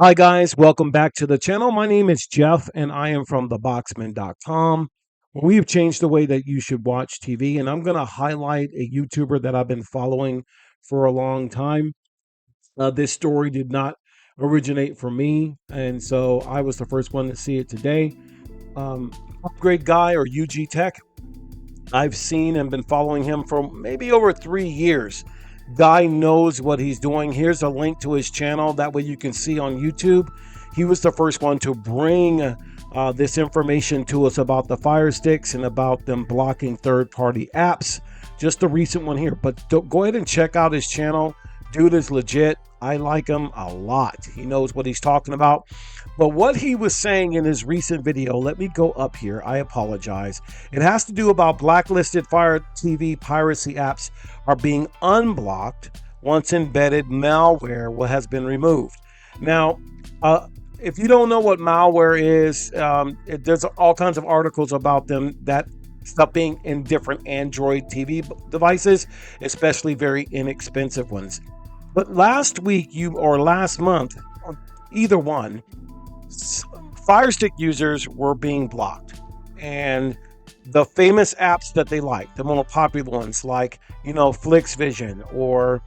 Hi, guys. Welcome back to the channel. My name is Jeff, and I am from theboxman.com. We've changed the way that you should watch TV, and I'm going to highlight a YouTuber that I've been following for a long time. This story did not originate from me, and so I was the first one to see it today. Upgrade Guy, or UG Tech. I've seen and been following him for maybe over 3 years. Guy knows what he's doing. Here's a link to his channel. That way you can see on YouTube. He was the first one to bring this information to us about the Firesticks and about them blocking third-party apps. Just a recent one here. But go ahead and check out his channel. Dude is legit. I like him a lot. He knows what he's talking about. But what he was saying in his recent video, let me go up here. I apologize. It has to do about blacklisted Fire TV piracy apps are being unblocked once embedded malware has been removed. Now, if you don't know what malware is, there's all kinds of articles about that stuff being in different Android TV devices, especially very inexpensive ones. But last week, or last month, either one, Firestick users were being blocked, and the famous apps that they like, the more popular ones like, FlixVision, or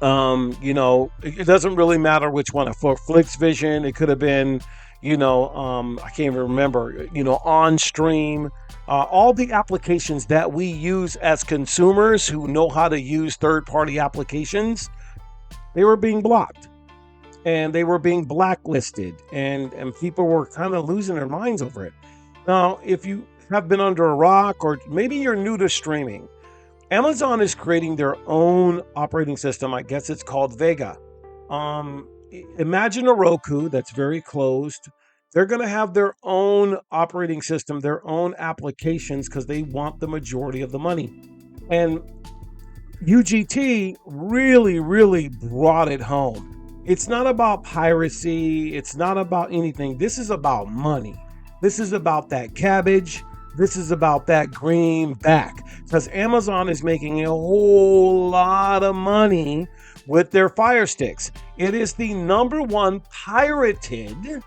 it doesn't really matter which one. For FlixVision, it could have been, I can't even remember, OnStream, all the applications that we use as consumers who know how to use third-party applications, they were being blocked. And they were being blacklisted, and people were kind of losing their minds over it. Now, if you have been under a rock, or maybe you're new to streaming, Amazon is creating their own operating system. I guess it's called Vega. Imagine a Roku that's very closed. They're going to have their own operating system, their own applications, because they want the majority of the money. And UGT really brought it home. It's not about piracy. It's not about anything. This is about money. This is about that cabbage. This is about that greenback. Because Amazon is making a whole lot of money with their Fire Sticks. It is the #1 pirated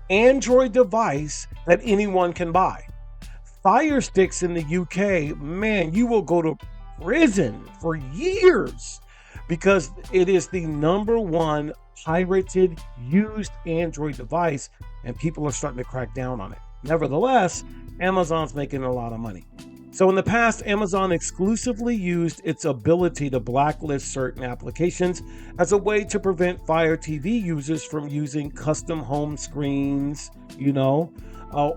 Android device that anyone can buy. Fire Sticks in the UK, man, you will go to prison for years, because it is the #1 pirated used Android device, and people are starting to crack down on it. Nevertheless, Amazon's making a lot of money. So in the past, Amazon exclusively used its ability to blacklist certain applications as a way to prevent Fire TV users from using custom home screens,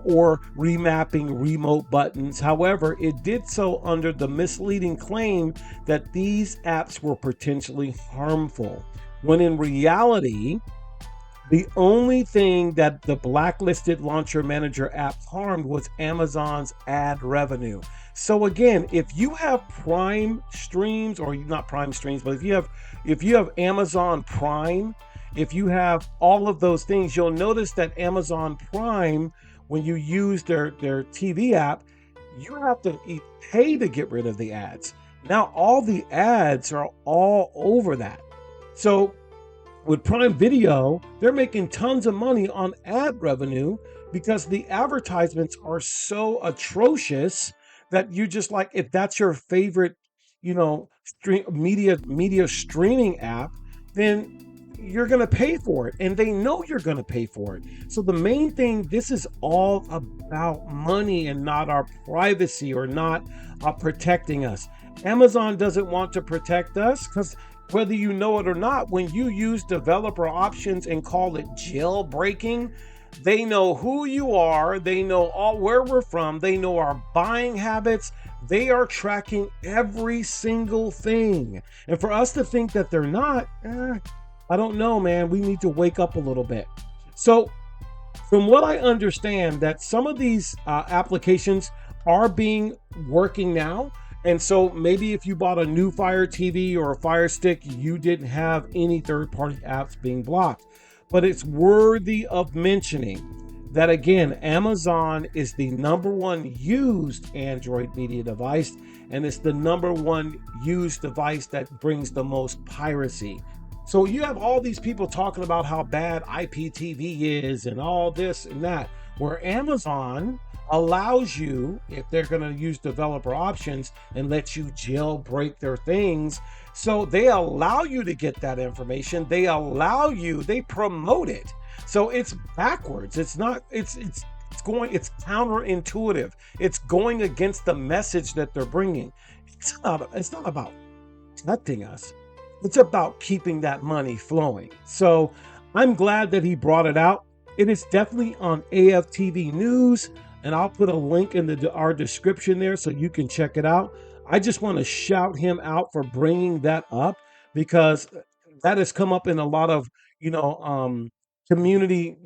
or remapping remote buttons. However, it did so under the misleading claim that these apps were potentially harmful, when in reality, the only thing that the blacklisted Launcher Manager app harmed was Amazon's ad revenue. So again, if you have Prime streams, or not Prime streams, but if you have Amazon Prime, if you have all of those things, you'll notice that Amazon Prime, when you use their TV app, you have to pay to get rid of the ads. Now all the ads are all over that. So with Prime Video, they're making tons of money on ad revenue because the advertisements are so atrocious that you just, like, if that's your favorite, media streaming app, then you're going to pay for it, and they know you're going to pay for it. So the main thing, this is all about money and not our privacy, or not protecting us. Amazon doesn't want to protect us, because whether you know it or not, when you use developer options and call it jailbreaking, they know who you are. They know where we're from. They know our buying habits. They are tracking every single thing. And for us to think that they're not, I don't know, man. We need to wake up a little bit. So from what I understand, that some of these applications are working now. And so maybe if you bought a new Fire TV or a Fire Stick, you didn't have any third-party apps being blocked. But it's worthy of mentioning that, again, Amazon is the #1 used Android media device, and it's the #1 used device that brings the most piracy. So you have all these people talking about how bad IPTV is and all this and that, where Amazon allows you, if they're going to use developer options and let you jailbreak their things. So they allow you to get that information. They allow you, they promote it. So it's backwards. It's not, it's counterintuitive. It's going against the message that they're bringing. It's not about protecting us. It's about keeping that money flowing. So I'm glad that he brought it out. It is definitely on AFTV News, and I'll put a link in our description there so you can check it out. I just want to shout him out for bringing that up, because that has come up in a lot of, you know, community,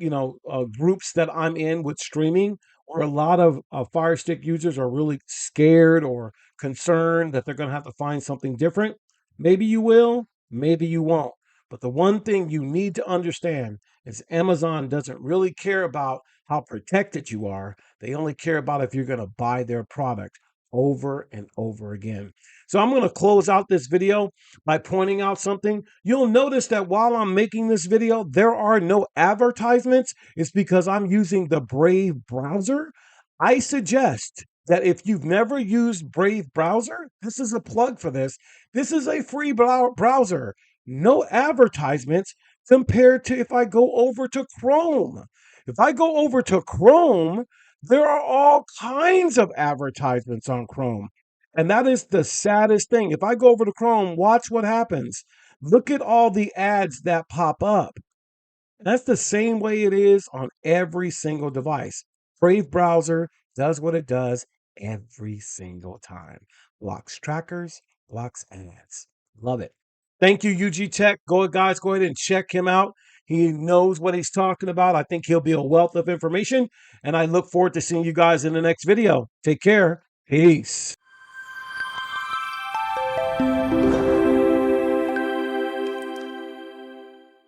groups that I'm in with streaming, or a lot of Fire Stick users are really scared or concerned that they're going to have to find something different. Maybe you will, maybe you won't. But the one thing you need to understand is Amazon doesn't really care about how protected you are. They only care about if you're going to buy their product over and over again. So I'm going to close out this video by pointing out something. You'll notice that while I'm making this video, there are no advertisements. It's because I'm using the Brave browser. I suggest that if you've never used Brave browser, this is a plug for this. This is a free browser, no advertisements, compared to if I go over to Chrome. If I go over to Chrome, there are all kinds of advertisements on Chrome. And that is the saddest thing. If I go over to Chrome, watch what happens. Look at all the ads that pop up. That's the same way it is on every single device. Brave browser does what it does every single time. Blocks trackers, blocks ads. Love it. Thank you, UG Tech. Guys, go ahead and check him out. He knows what he's talking about. I think he'll be a wealth of information. And I look forward to seeing you guys in the next video. Take care. Peace.